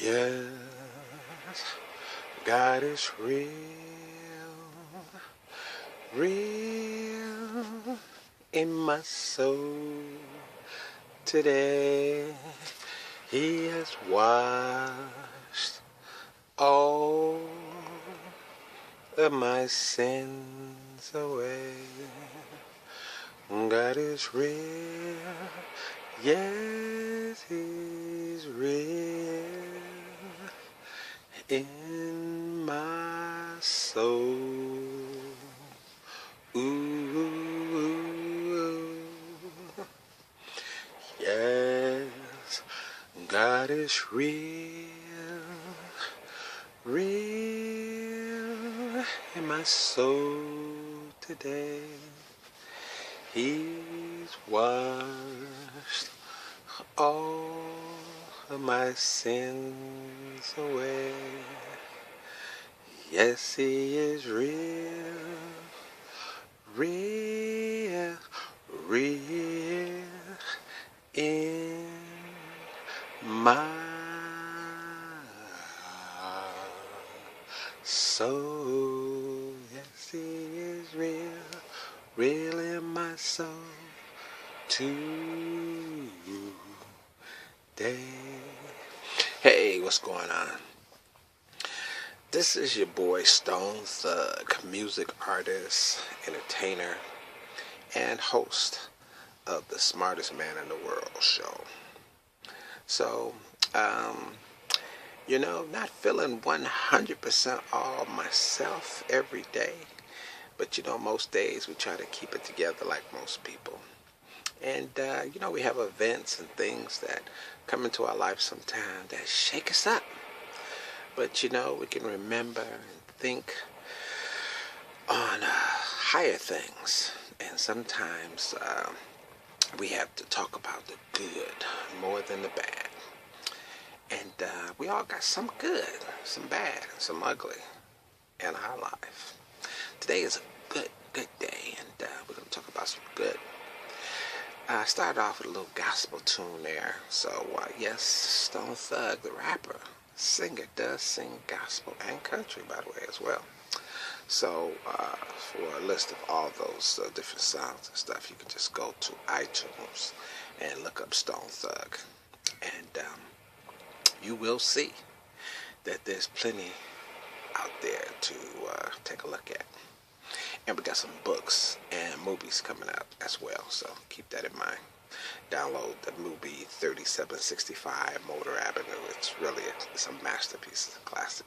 Yes, God is real, real in my soul today. He has washed all of my sins away. God is real, yes, He's real in my soul. Ooh, yes, God is real, real in my soul today. He's washed all of my sins away. Yes, He is real, real, real in my soul. Yes, He is real, real in my soul today. Hey, what's going on? This is your boy Stone Thug, music artist, entertainer, and host of the Smartest Man in the World show. So, not feeling 100% all myself every day, but most days we try to keep it together like most people. And, we have events and things that come into our life sometimes that shake us up. But, we can remember and think on higher things. And sometimes we have to talk about the good more than the bad. And we all got some good, some bad, and some ugly in our life. Today is a good day, and we're going to talk about some good. I started off with a little gospel tune there. So, yes, Stone Thug, the rapper, singer, does sing gospel and country, by the way, as well. So, for a list of all those different songs and stuff, you can just go to iTunes and look up Stone Thug. And you will see that there's plenty out there to take a look at. And we got some books and movies coming out as well, so keep that in mind. Download the movie 3765 Motor Avenue. It's a masterpiece. It's a classic.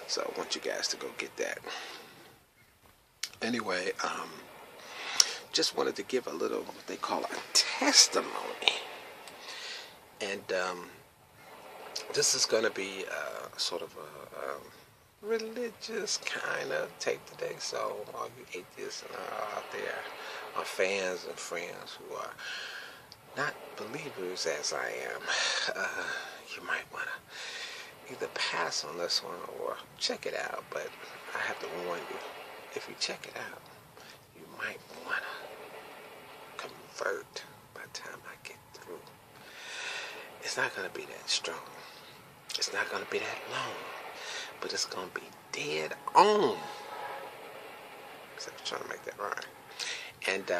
So I want you guys to go get that. Anyway, just wanted to give a little, what they call a testimony. And this is going to be sort of a religious kind of take today. So all you atheists and out there, our fans and friends who are not believers as I am, you might want to either pass on this one or check it out. But I have to warn you, if you check it out, you might want to convert by the time I get through. It's not going to be that strong. It's not going to be that long. But it's going to be dead on. So I'm trying to make that rhyme. And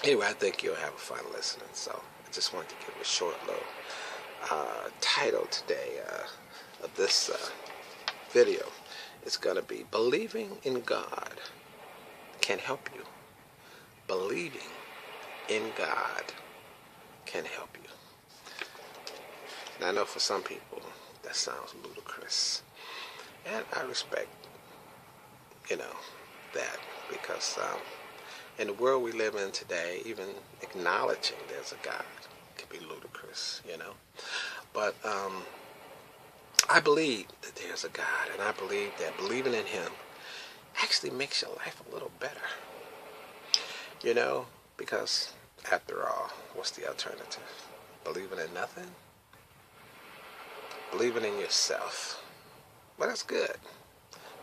anyway, I think you'll have a fun listening. So I just wanted to give a short little title today of this video. It's going to be Believing in God Can Help You. Believing in God can help you. And I know for some people that sounds ludicrous. And I respect, that, because in the world we live in today, even acknowledging there's a God can be ludicrous, But I believe that there's a God, and I believe that believing in Him actually makes your life a little better, because after all, what's the alternative? Believing in nothing? Believing in yourself. But that's good.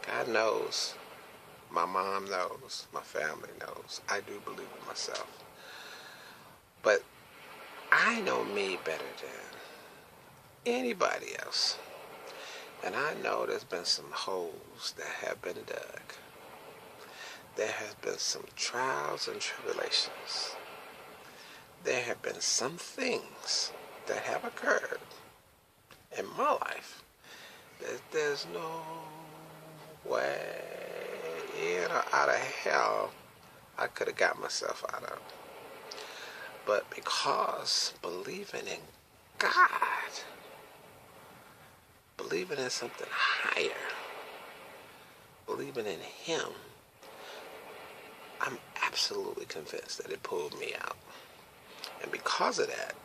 God knows. My mom knows. My family knows. I do believe in myself. But I know me better than anybody else. And I know there's been some holes that have been dug. There has been some trials and tribulations. There have been some things that have occurred in my life that there's no way in or out of hell I could have got myself out of. But because believing in God, believing in something higher, believing in Him, I'm absolutely convinced that it pulled me out. And because of that,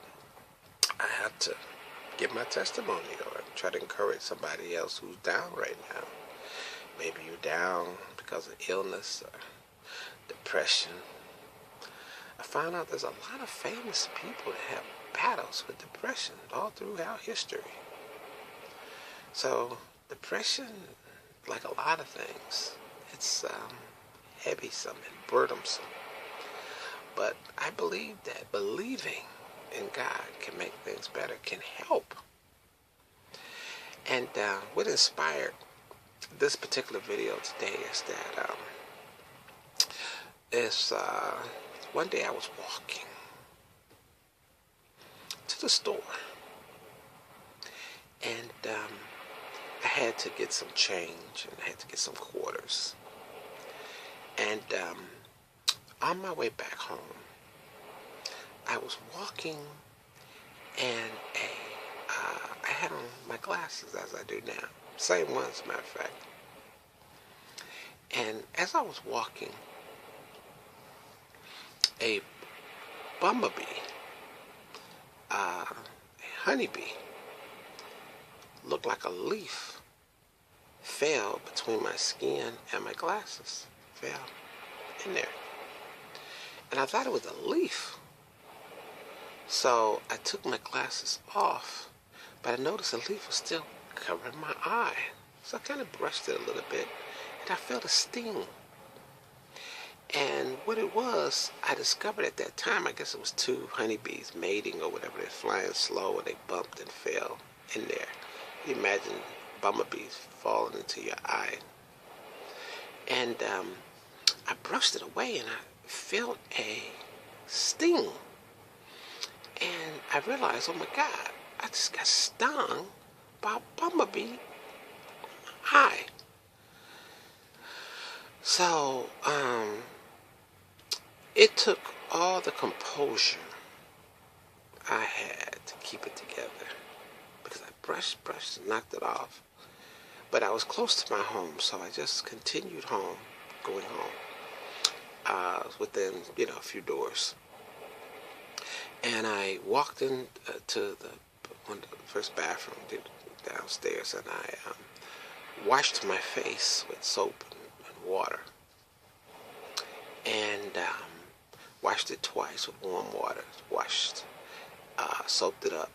I had to give my testimony or try to encourage somebody else who's down right now. Maybe you're down because of illness or depression. I found out there's a lot of famous people that have battles with depression all throughout history. So depression, like a lot of things, it's heavy-some and burdensome. But I believe that believing in God can make things better, can help. And what inspired this particular video today is that one day I was walking to the store, and I had to get some change, and I had to get some quarters. And on my way back home, I was walking, and I had on my glasses, as I do now. Same ones, as a matter of fact. And as I was walking, a bumblebee, a honeybee, looked like a leaf, fell between my skin and my glasses. Fell in there. And I thought it was a leaf. So I took my glasses off, but I noticed the leaf was still covering my eye. So I kind of brushed it a little bit, and I felt a sting. And what it was, I discovered at that time, I guess it was two honeybees mating or whatever. They're flying slow, and they bumped and fell in there. You imagine bumblebees falling into your eye. And I brushed it away, and I felt a sting. And I realized, oh my God, I just got stung by a bumblebee eye. So, it took all the composure I had to keep it together, because I brushed, and knocked it off. But I was close to my home, so I just continued home, going home, within, a few doors. And I walked in to the first bathroom downstairs, and I washed my face with soap and water, and washed it twice with warm water. Washed, soaked it up,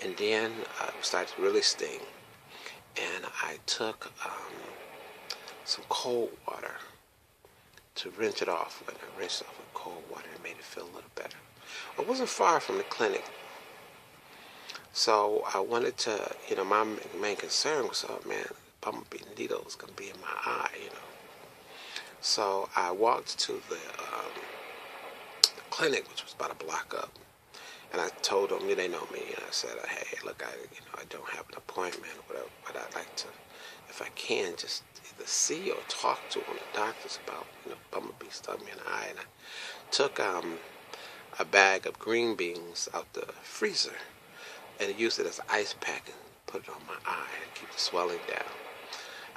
and then it started to really sting. And I took some cold water to rinse it off with. I rinsed it off with cold water and made it feel a little better. I wasn't far from the clinic, so I wanted to, my main concern was, oh man, bumblebee needle is going to be in my eye, So I walked to the clinic, which was about a block up, and I told them, they know me, and I said, hey, look, I don't have an appointment or whatever, but I'd like to, if I can, just either see or talk to one of the doctors about, bumblebee stung me in the eye. And I took a bag of green beans out the freezer and used it as an ice pack and put it on my eye and keep the swelling down.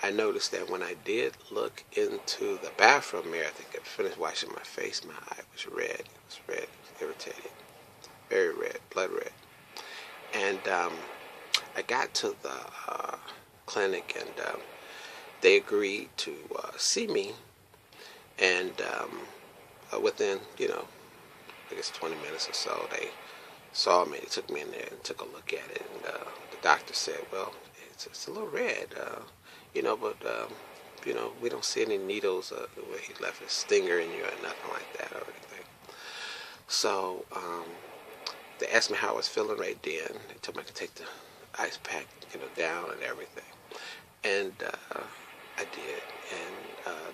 I noticed that when I did look into the bathroom mirror, I think I finished washing my face, my eye was red. It was red, it was irritated, very red, blood red. And I got to the clinic, and they agreed to see me, and within, I guess 20 minutes or so, they saw me. They took me in there and took a look at it, and the doctor said, well, it's a little red, but we don't see any needles where he left a stinger in you or nothing like that or anything. So they asked me how I was feeling right then. They told me I could take the ice pack, down and everything. And I did. And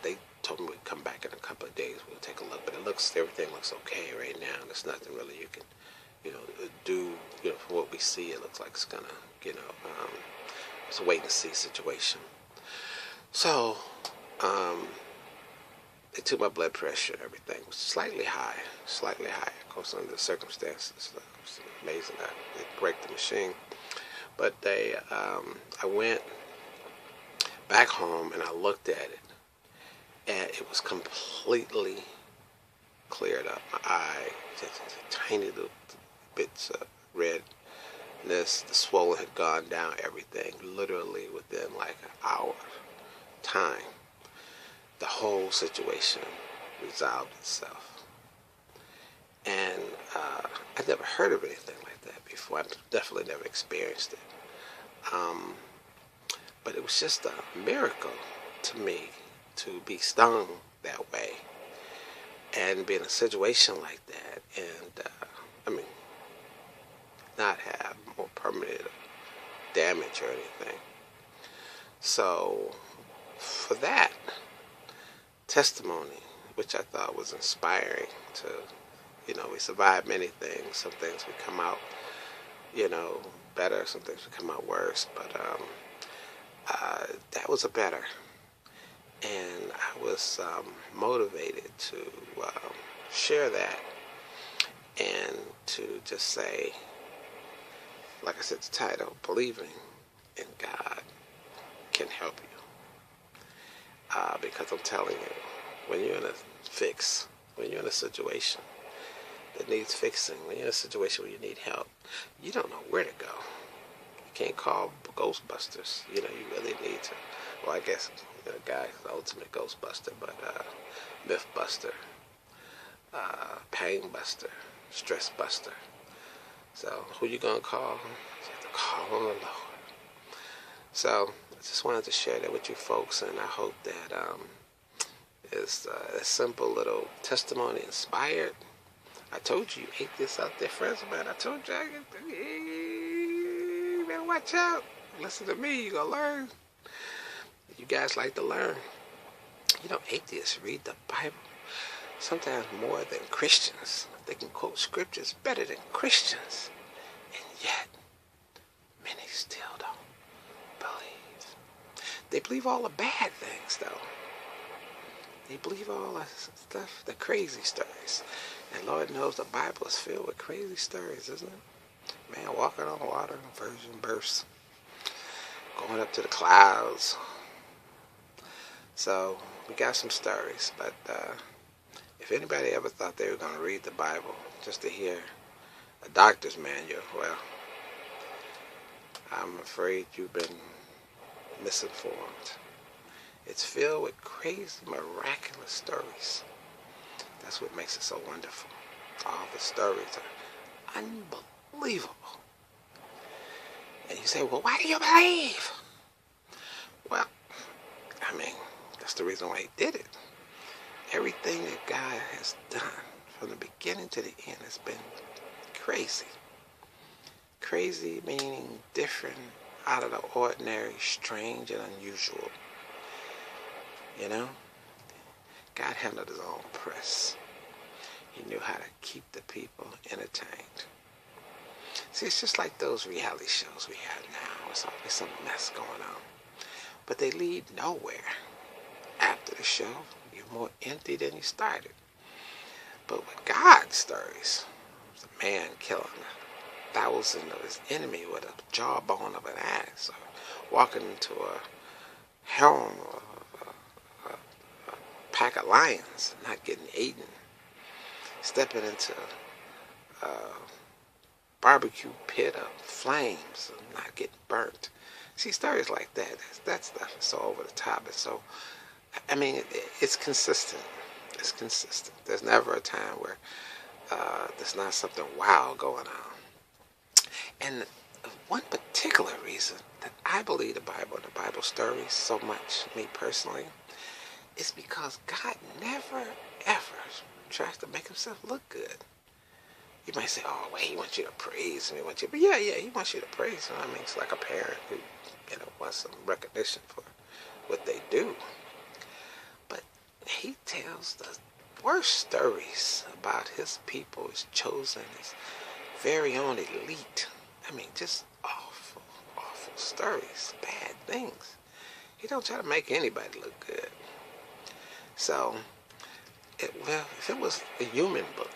they told me we'd come back in a couple of days. We'll take a look. But everything looks okay right now. There's nothing really you can, do. From what we see, it looks like it's gonna, it's a wait and see situation. So, they took my blood pressure and everything. It was slightly high. Of course, under the circumstances, it's amazing that they break the machine. But I went back home and I looked at it, and it was completely cleared up. My eye, just tiny little bits of redness, the swollen had gone down, everything, literally within like an hour time. The whole situation resolved itself. And I'd never heard of anything like that before. I've definitely never experienced it. But it was just a miracle to me to be stung that way and be in a situation like that, and not have more permanent damage or anything. So for that testimony, which I thought was inspiring to, we survive many things. Some things we come out, better. Some things we come out worse. But that was a better. And I was motivated to share that and to just say, like I said, the title, Beliving in God can help you. Because I'm telling you, when you're in a fix, when you're in a situation that needs fixing, when you're in a situation where you need help, you don't know where to go. You can't call Ghostbusters. You really need to. Well, I guess guy's the ultimate Ghostbuster, but Mythbuster, Painbuster, Stressbuster. So who you gonna call? You have to call on the Lord. So I just wanted to share that with you folks, and I hope that is a simple little testimony inspired. I told you atheists out there, friends of mine, I told you, you better watch out. Listen to me, you're gonna learn. You guys like to learn. Atheists read the Bible sometimes more than Christians. They can quote scriptures better than Christians. And yet, many still don't believe. They believe all the bad things, though. They believe all the stuff, the crazy stories. And Lord knows the Bible is filled with crazy stories, isn't it? Man walking on water, virgin births, going up to the clouds. So, we got some stories, but if anybody ever thought they were going to read the Bible just to hear a doctor's manual, well, I'm afraid you've been misinformed. It's filled with crazy, miraculous stories. That's what makes it so wonderful. All the stories are unbelievable. And you say, well, why do you believe? Well, that's the reason why he did it. Everything that God has done from the beginning to the end has been crazy. Crazy meaning different, out of the ordinary, strange, and unusual. God handled his own press. He knew how to keep the people entertained. See, it's just like those reality shows we have now. There's always some mess going on. But they lead nowhere. After the show, you're more empty than you started. But with God's stories, it's a man killing 1,000 of his enemy with a jawbone of an axe, or walking into a harem of a pack of lions, not getting eaten, stepping into a barbecue pit of flames, and not getting burnt. See, stories like that, that stuff is so over the top. It's so, it's consistent. It's consistent. There's never a time where there's not something wild going on. And one particular reason that I believe the Bible and the Bible stories so much, me personally, is because God never, ever tries to make himself look good. You might say, oh, wait, he wants you to praise him. But yeah, he wants you to praise him. I mean, it's like a parent who, wants some recognition for what they do. But he tells the worst stories about his people, his chosen, his very own elite. I mean, just awful, awful stories, bad things. He don't try to make anybody look good. So, if it was a human book,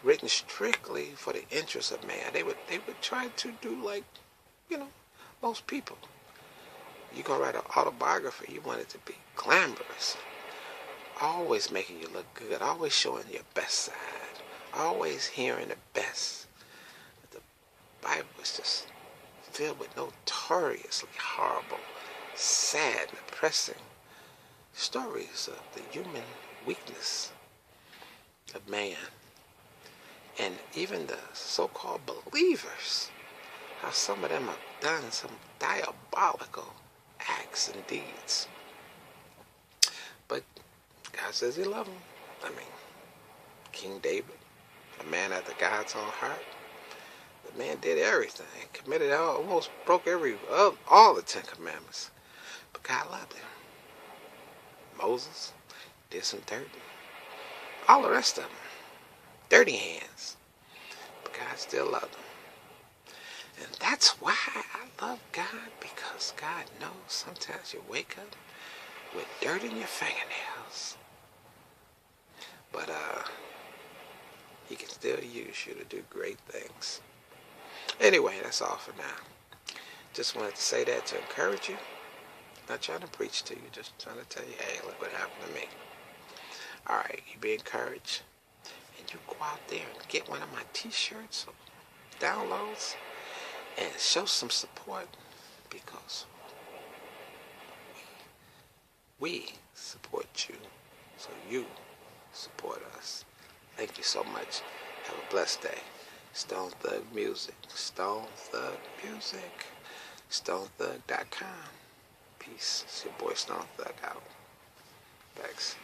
written strictly for the interests of man, they would try to do like, most people. You're gonna write an autobiography, you want it to be glamorous, always making you look good, always showing your best side, always hearing the best. The Bible is just filled with notoriously horrible, sad, and depressing stories of the human weakness of man. And even the so-called believers, how some of them have done some diabolical acts and deeds. But God says he loved them. I mean, King David, a man after God's own heart. The man did everything, committed, almost broke all the 10 Commandments. But God loved him. Moses did some dirt. All the rest of them, dirty hands. But God still loved them. And that's why I love God, because God knows sometimes you wake up with dirt in your fingernails. But he can still use you to do great things. Anyway, that's all for now. Just wanted to say that to encourage you. Not trying to preach to you, just trying to tell you, hey, look what happened to me. All right, you be encouraged. And you go out there and get one of my t-shirts or downloads and show some support, because we support you, so you support us. Thank you so much. Have a blessed day. Stone Thug Music. Stone Thug Music. StoneThug.com. Peace. It's your boy Stone Thug out. Thanks.